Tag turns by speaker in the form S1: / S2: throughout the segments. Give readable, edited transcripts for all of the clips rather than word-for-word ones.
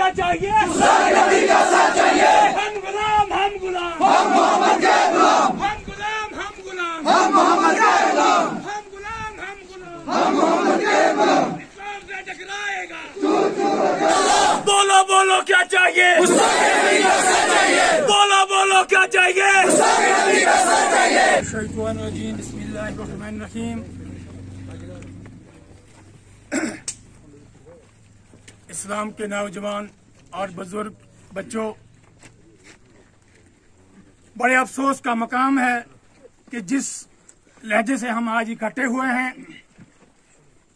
S1: क्या चाहिए?
S2: नबी का साथ चाहिए।
S1: हम गुलाम, हम गुलाम,
S2: हम मोहम्मद के गुलाम,
S1: हम गुलाम, हम गुलाम,
S2: हम मोहम्मद के गुलाम,
S1: हम गुलाम, हम गुलाम,
S2: हम मोहम्मद के गुलाम।
S1: इस्लाम से टकराएगा। बोलो बोलो क्या चाहिए?
S2: नबी का साथ चाहिए।
S1: बोलो बोलो क्या चाहिए?
S2: नबी का साथ चाहिए।
S1: शैतानुर्रजीम, बिस्मिल्लाहिर्रहमानिर्रहीम। इस्लाम के नौजवान और बुजुर्ग बच्चों, बड़े अफसोस का मकाम है कि जिस लहजे से हम आज इकट्ठे हुए हैं,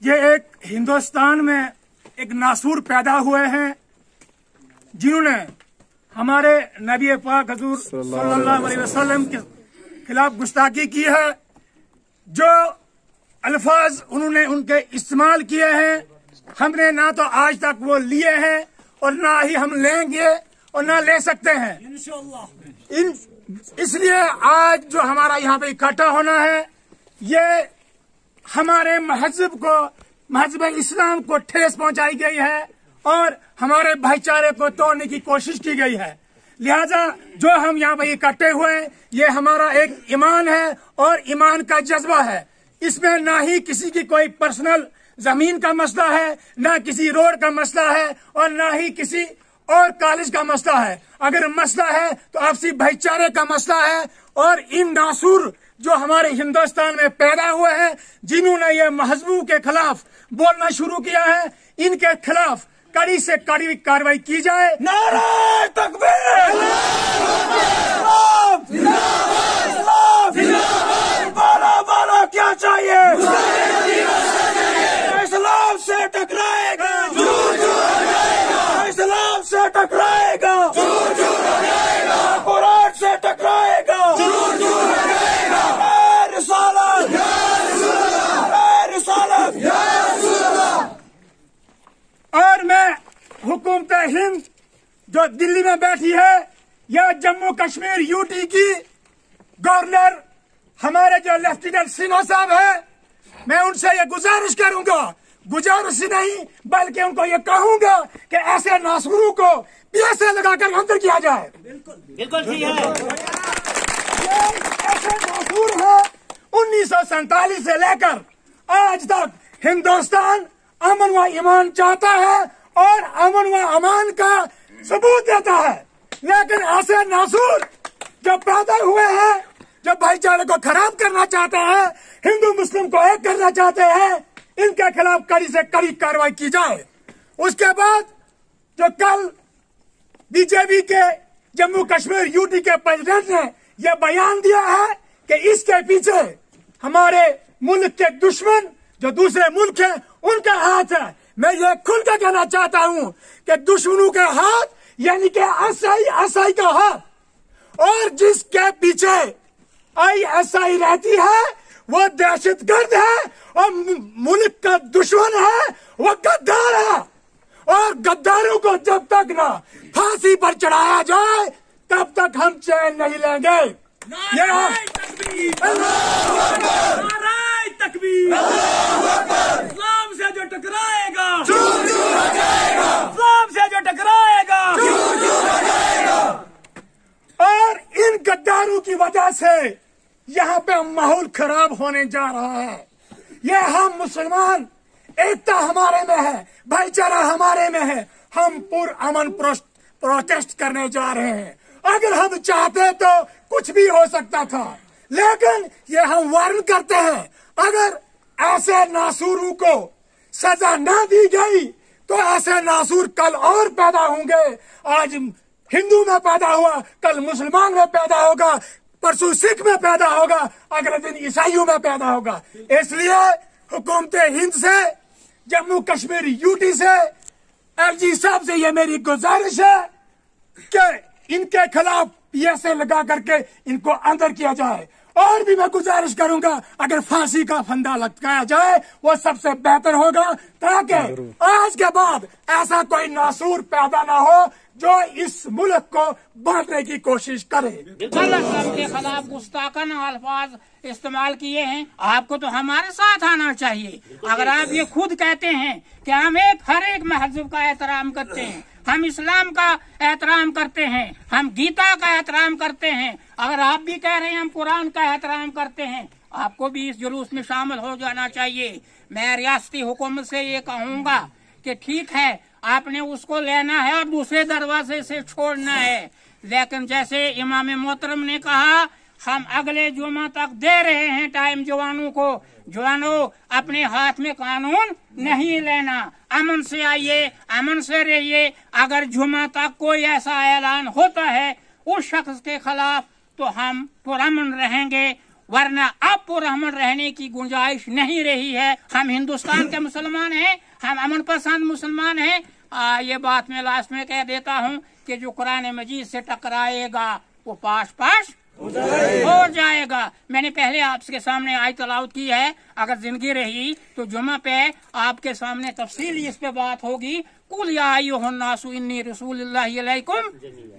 S1: ये एक हिंदुस्तान में एक नासूर पैदा हुए हैं जिन्होंने हमारे नबी पाक हुजूर सल्लल्लाहु अलैहि वसल्लम के खिलाफ गुस्ताखी की है। जो अल्फाज उन्होंने उनके इस्तेमाल किए हैं, हमने ना तो आज तक वो लिए हैं और ना ही हम लेंगे और ना ले सकते हैं इसलिए आज जो हमारा यहाँ पे इकट्ठा होना है, ये हमारे महज़ब इस्लाम को ठेस पहुंचाई गई है और हमारे भाईचारे को तोड़ने की कोशिश की गई है। लिहाजा जो हम यहाँ पे इकट्ठे हुए हैं, ये हमारा एक ईमान है और ईमान का जज्बा है। इसमें ना ही किसी की कोई पर्सनल जमीन का मसला है, ना किसी रोड का मसला है और ना ही किसी और कॉलेज का मसला है। अगर मसला है तो आपसी भाईचारे का मसला है। और इन नासूर जो हमारे हिंदुस्तान में पैदा हुए हैं, जिन्होंने ये महजबों के खिलाफ बोलना शुरू किया है, इनके खिलाफ कड़ी से कड़ी कार्रवाई की जाए। नारे तकबीर! बोलो बोलो क्या चाहिए? इस्लाम से टकराएगा, इस्लाम से टकराएगा, कुरान से टकराएगा, रिसालत, रिसालत। और मैं हुकूमत हिंद जो दिल्ली में बैठी है या जम्मू कश्मीर यूटी की गवर्नर हमारे जो लेफ्टिनेंट सिन्हा साहब है, मैं उनसे ये गुजारिश करूंगा, गुजारिश नहीं बल्कि उनको ये कहूंगा कि ऐसे नासूरों को पीएसए लगाकर अंदर किया जाए। बिल्कुल ठीक है। ये ऐसे नासूर है 1947 से लेकर आज तक हिंदुस्तान अमन व ईमान चाहता है और अमन व अमान का सबूत देता है, लेकिन ऐसे नासूर जो पैदा हुए हैं, जो भाईचारे को खराब करना चाहते हैं, हिंदू मुस्लिम को एक करना चाहते हैं, इनके खिलाफ कड़ी से कड़ी कार्रवाई की जाए। उसके बाद जो कल बीजेपी के जम्मू कश्मीर यूटी के प्रेसिडेंट ने यह बयान दिया है कि इसके पीछे हमारे मुल्क के दुश्मन जो दूसरे मुल्क हैं उनका हाथ है। मैं ये खुल के कहना चाहता हूँ कि दुश्मनों के हाथ यानी कि आईएसआई का हाथ, और जिसके पीछे आईएसआई रहती है वो दहशतगर्द है और मुल्क का दुश्मन है, वो गद्दार है। और गद्दारों को जब तक ना फांसी पर चढ़ाया जाए तब तक हम चैन नहीं लेंगे। इस्लाम से जो टकराएगा, इस्लाम से जो टकराएगा, और इन गद्दारों की वजह से यहाँ पे माहौल खराब होने जा रहा है। ये हम मुसलमान, एकता हमारे में है, भाईचारा हमारे में है, हम पुरअमन प्रोटेस्ट करने जा रहे हैं। अगर हम चाहते तो कुछ भी हो सकता था, लेकिन ये हम वार्न करते हैं, अगर ऐसे नासूरों को सजा न दी गई तो ऐसे नासूर कल और पैदा होंगे। आज हिंदू में पैदा हुआ, कल मुसलमान में पैदा होगा, परसों सिख में पैदा होगा, अगले दिन ईसाइयों में पैदा होगा। इसलिए हुकूमत हिंद से, जम्मू कश्मीर यूटी से, एलजी साहब से ये मेरी गुजारिश है कि इनके खिलाफ पीएसए लगा करके इनको अंदर किया जाए। और भी मैं गुजारिश करूंगा, अगर फांसी का फंदा लटकाया जाए वो सबसे बेहतर होगा, ताकि आज के बाद ऐसा कोई नासूर पैदा ना हो जो इस मुल्क को बांटने की कोशिश करे।
S3: इस्लाम के खिलाफ गुस्ताखाना अल्फाज इस्तेमाल किए हैं। आपको तो हमारे साथ आना चाहिए। अगर आप ये खुद कहते हैं कि हम हर एक महज़ब का एहतराम करते हैं, हम इस्लाम का एहतराम करते हैं, हम गीता का एहतराम करते हैं, अगर आप भी कह रहे हैं हम कुरान का एहतराम करते हैं, आपको भी इस जुलूस में शामिल हो जाना चाहिए। मैं रियासती हुकूमत से ये कहूँगा कि ठीक है, आपने उसको लेना है और दूसरे दरवाजे से छोड़ना है, लेकिन जैसे इमाम मोहतरम ने कहा, हम अगले जुमा तक दे रहे हैं टाइम जवानों को। जवानों, अपने हाथ में कानून नहीं लेना, अमन से आइए, अमन से रहिए। अगर जुमा तक कोई ऐसा ऐलान होता है उस शख्स के खिलाफ तो हम पुरअमन रहेंगे, वरना अब पुरअमन रहने की गुंजाइश नहीं रही है। हम हिंदुस्तान के मुसलमान हैं, हम अमन पसंद मुसलमान हैं। ये बात मैं लास्ट में कह देता हूँ कि जो कुरान मजीद से टकराएगा वो पाश पाश हो जाएगा। मैंने पहले आपके सामने आयत तलावत की है, अगर जिंदगी रही तो जुमा पे आपके सामने तफसीली इस पे बात होगी। कुल या अय्युहन्नासु इन्नी रसूलुल्लाहि अलैकुम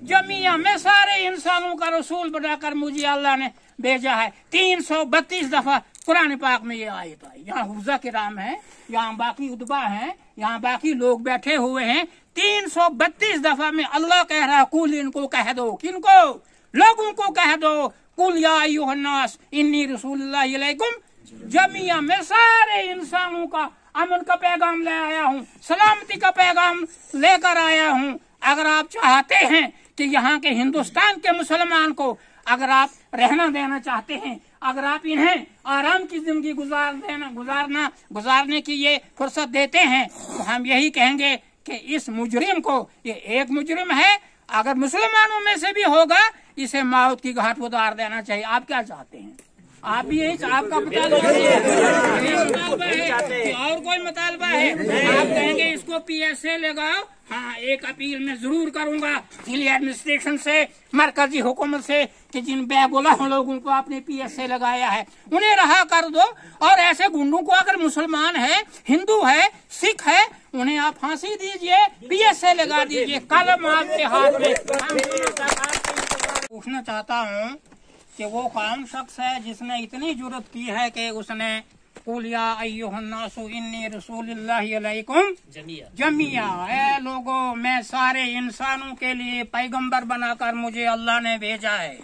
S3: जमीआ, मैं सारे इंसानों का रसूल बनाकर मुझे अल्लाह ने भेजा है। 332 दफा कुरान पाक में ये आयत आई। यहाँ हुज़ा किराम है, यहाँ बाकी उदबा है, यहाँ बाकी लोग बैठे हुए हैं। 332 दफा में अल्लाह कह रहा है कुल, इनको कह दो, किनको? लोगों को कह दो, कुल या अय्युहन्नास इन्नी रसूलुल्लाहि अलैकुम जमीआ, मैं सारे इंसानों का अमन का पैगाम ले आया हूँ, सलामती का पैगाम लेकर आया हूँ। अगर आप चाहते हैं कि यहाँ के हिंदुस्तान के मुसलमान को अगर आप रहना देना चाहते हैं, अगर आप इन्हें आराम की जिंदगी गुजारने की ये फुर्सत देते हैं, तो हम यही कहेंगे कि इस मुजरिम को, ये एक मुजरिम है, अगर मुसलमानों में से भी होगा, इसे मौत की घाट उतार देना चाहिए। आप क्या चाहते हैं? आप भी यही, आपका मुतालबा है, और कोई मुतालबा है? आप कहेंगे इसको PSA लगाओ। हाँ, एक अपील मैं जरूर करूंगा दिल्ली एडमिनिस्ट्रेशन से, मरकजी हुकूमत से, कि जिन बेगुनाह लोगों को आपने PSA लगाया है उन्हें रहा कर दो, और ऐसे गुंडों को, अगर मुसलमान है, हिंदू है, सिख है, उन्हें आप फांसी दीजिए, PSA लगा दीजिए, कलम आपके हाथ में। पूछना चाहता हूँ कि वो कौन शख्स है जिसने इतनी जुर्रत की है कि उसने कुल या अय्युहन्नासु इन्नी रसूलुल्लाहि अलैकुम जमीआ, ऐ लोगों, मैं सारे इंसानों के लिए पैगंबर बनाकर मुझे अल्लाह ने भेजा है।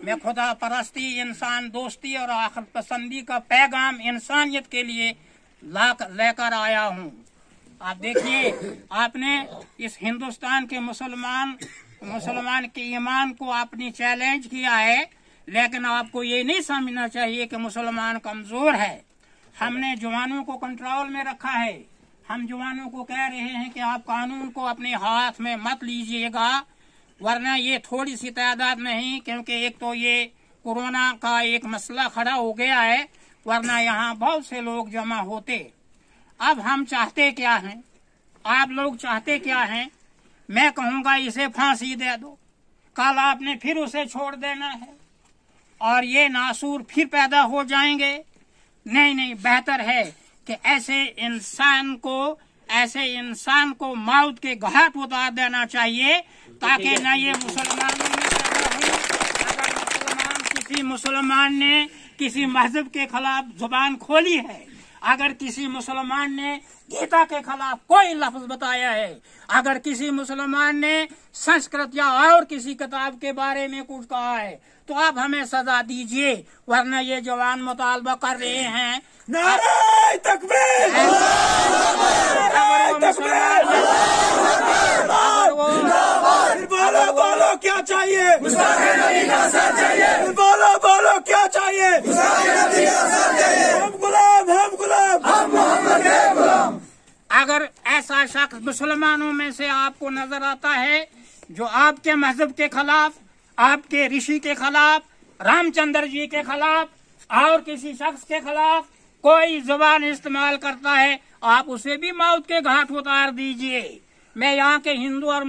S3: मैं खुदा परस्ती, इंसान दोस्ती और आखिरत पसंदी का पैगाम इंसानियत के लिए लेकर आया हूँ। आप देखिए, आपने इस हिंदुस्तान के मुसलमान के ईमान को आपने चैलेंज किया है, लेकिन आपको ये नहीं समझना चाहिए कि मुसलमान कमजोर है। हमने जवानों को कंट्रोल में रखा है। हम जवानों को कह रहे हैं कि आप कानून को अपने हाथ में मत लीजिएगा, वरना ये थोड़ी सी तादाद नहीं, क्योंकि एक तो ये कोरोना का एक मसला खड़ा हो गया है, वरना यहाँ बहुत से लोग जमा होते। अब हम चाहते क्या हैं? आप लोग चाहते क्या हैं? मैं कहूँगा इसे फांसी दे दो, कल आपने फिर उसे छोड़ देना है और ये नासूर फिर पैदा हो जाएंगे। नहीं, बेहतर है कि ऐसे इंसान को मौत के घाट उतार देना चाहिए, ताकि न ये मुसलमानों में पैदा हो। अगर किसी मुसलमान ने किसी मजहब के खिलाफ जुबान खोली है, अगर किसी मुसलमान ने गीता के खिलाफ कोई लफ्ज बताया है, अगर किसी मुसलमान ने संस्कृत या और किसी किताब के बारे में कुछ कहा है, तो आप हमें सजा दीजिए, वरना ये जवान मुतालबा कर रहे हैं।
S1: नारे तकबीर! बोलो क्या चाहिए? बोलो क्या चाहिए? हम गुलाम।
S3: अगर ऐसा शख्स मुसलमानों में से आपको नजर आता है जो आपके मजहब के खिलाफ, आपके ऋषि के खिलाफ, रामचंद्र जी के खिलाफ और किसी शख्स के खिलाफ कोई जुबान इस्तेमाल करता है, आप उसे भी मौत के घाट उतार दीजिए। मैं यहाँ के हिंदू और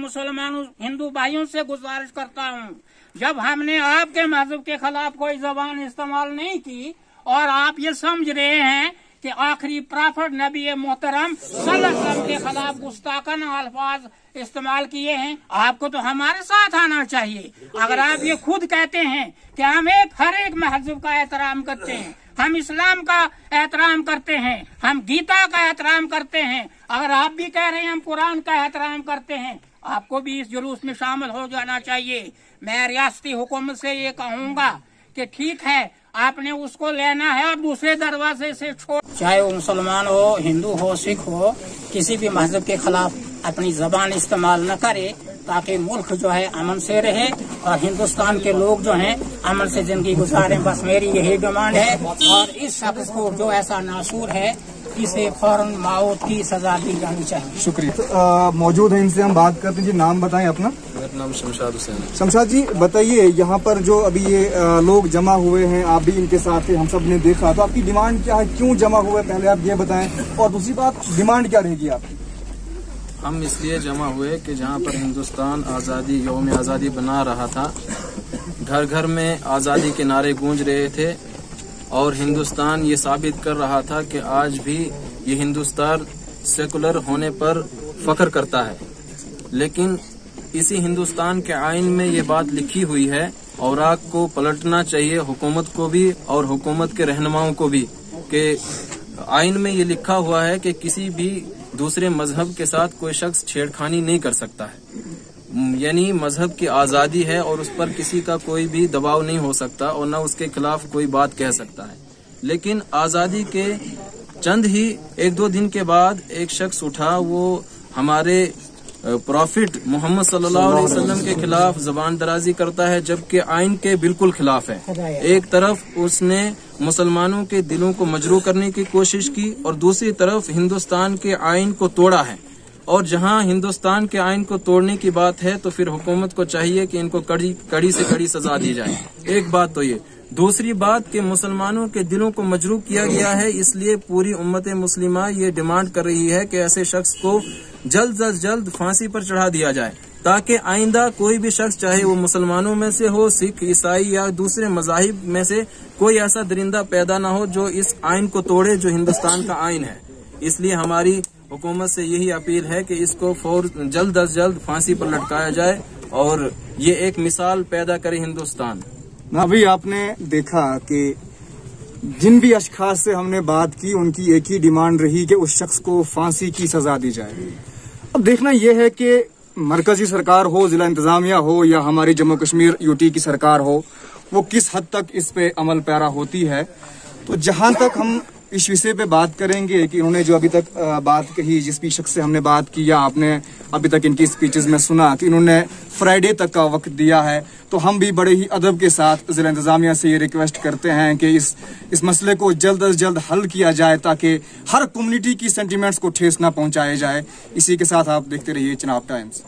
S3: हिंदू भाइयों से गुजारिश करता हूँ, जब हमने आपके मजहब के खिलाफ कोई जुबान इस्तेमाल नहीं की और आप ये समझ रहे हैं कि आखिरी प्रॉफिट नबी मोहतरम सल्लल्लाहु अलैहि वसल्लम के खिलाफ गुस्ताखाना अल्फाज इस्तेमाल किए हैं। आपको तो हमारे साथ आना चाहिए। अगर आप ये खुद कहते हैं कि हम हर एक महजूब का एहतराम करते हैं, हम इस्लाम का एहतराम करते हैं, हम गीता का एहतराम करते हैं, अगर आप भी कह रहे हैं हम कुरान का एहतराम करते हैं, आपको भी इस जुलूस में शामिल हो जाना चाहिए। मैं रियासती हुकूमत से ये कहूँगा कि ठीक है, आपने उसको लेना है और दूसरे दरवाजे से छोड़, चाहे वो मुसलमान हो, हिंदू हो, सिख हो, किसी भी मजहब के खिलाफ अपनी जबान इस्तेमाल न करे, ताकि मुल्क जो है अमन से रहे और हिंदुस्तान के लोग जो हैं अमन से जिंदगी गुजारें। बस मेरी यही डिमांड है। और इस शख्स को जो ऐसा नासूर है, इसे फौरन मौत की सजा दी जानी चाहिए।
S4: शुक्रिया। मौजूद है, इनसे हम बात करते हैं। जी, नाम बताएं अपना।
S5: मेरा नाम शमशाद हुसैन है।
S4: शमशाद जी, बताइए, यहाँ पर जो अभी ये लोग जमा हुए हैं, आप भी इनके साथ थे, हम सब ने देखा, तो आपकी डिमांड क्या है, क्यों जमा हुए, पहले आप ये बताएं, और दूसरी बात, डिमांड क्या रहेगी आपकी?
S5: हम इसलिए जमा हुए कि जहाँ पर हिंदुस्तान आज़ादी, यौम आज़ादी बना रहा था, घर घर में आज़ादी के नारे गूंज रहे थे और हिंदुस्तान ये साबित कर रहा था कि आज भी ये हिंदुस्तान सेकुलर होने पर फख्र करता है। लेकिन इसी हिंदुस्तान के आइन में ये बात लिखी हुई है, औराक को पलटना चाहिए, हुकूमत को भी और हुकूमत के रहनुमाओं को भी, कि आइन में ये लिखा हुआ है कि किसी भी दूसरे मजहब के साथ कोई शख्स छेड़खानी नहीं कर सकता है। यानी मजहब की आज़ादी है और उस पर किसी का कोई भी दबाव नहीं हो सकता और न उसके खिलाफ कोई बात कह सकता है। लेकिन आज़ादी के चंद ही 1-2 दिन के बाद एक शख्स उठा, वो हमारे प्रॉफिट मोहम्मद सल्लल्लाहु अलैहि वसल्लम के खिलाफ जबान दराजी करता है, जबकि आइन के बिल्कुल खिलाफ है। एक तरफ उसने मुसलमानों के दिलों को मजरूह करने की कोशिश की और दूसरी तरफ हिंदुस्तान के आइन को तोड़ा है। और जहां हिंदुस्तान के आइन को तोड़ने की बात है तो फिर हुकूमत को चाहिए कि इनको कड़ी से कड़ी सजा दी जाए। एक बात तो ये। दूसरी बात कि मुसलमानों के दिलों को मजरूह किया गया है, इसलिए पूरी उम्मत मुस्लिमा ये डिमांड कर रही है कि ऐसे शख्स को जल्द अज जल्द फांसी पर चढ़ा दिया जाए, ताकि आइंदा कोई भी शख्स, चाहे वो मुसलमानों में से हो, सिख, ईसाई या दूसरे मजाहिब में से, कोई ऐसा दरिंदा पैदा ना हो जो इस आइन को तोड़े जो हिंदुस्तान का आइन है। इसलिए हमारी हुकूमत से यही अपील है कि इसको जल्द अज जल्द फांसी पर लटकाया जाए और ये एक मिसाल पैदा करे हिंदुस्तान।
S4: अभी आपने देखा कि जिन भी अशखास से हमने बात की, उनकी एक ही डिमांड रही कि उस शख्स को फांसी की सजा दी जाए। अब देखना यह है कि मरकजी सरकार हो, जिला इंतजामिया हो या हमारी जम्मू कश्मीर यूटी की सरकार हो, वो किस हद तक इस पे अमल पैरा होती है। तो जहां तक हम इस विषय पे बात करेंगे कि उन्होंने जो अभी तक बात कही, जिस भी शख्स से हमने बात की या आपने अभी तक इनकी स्पीचेस में सुना कि इन्होंने फ्राइडे तक का वक्त दिया है, तो हम भी बड़े ही अदब के साथ जिला इंतजामिया से ये रिक्वेस्ट करते हैं कि इस मसले को जल्द अज जल्द हल किया जाए, ताकि हर कम्युनिटी की सेंटिमेंट्स को ठेस न पहुंचाया जाए। इसी के साथ आप देखते रहिए चिनाब टाइम्स।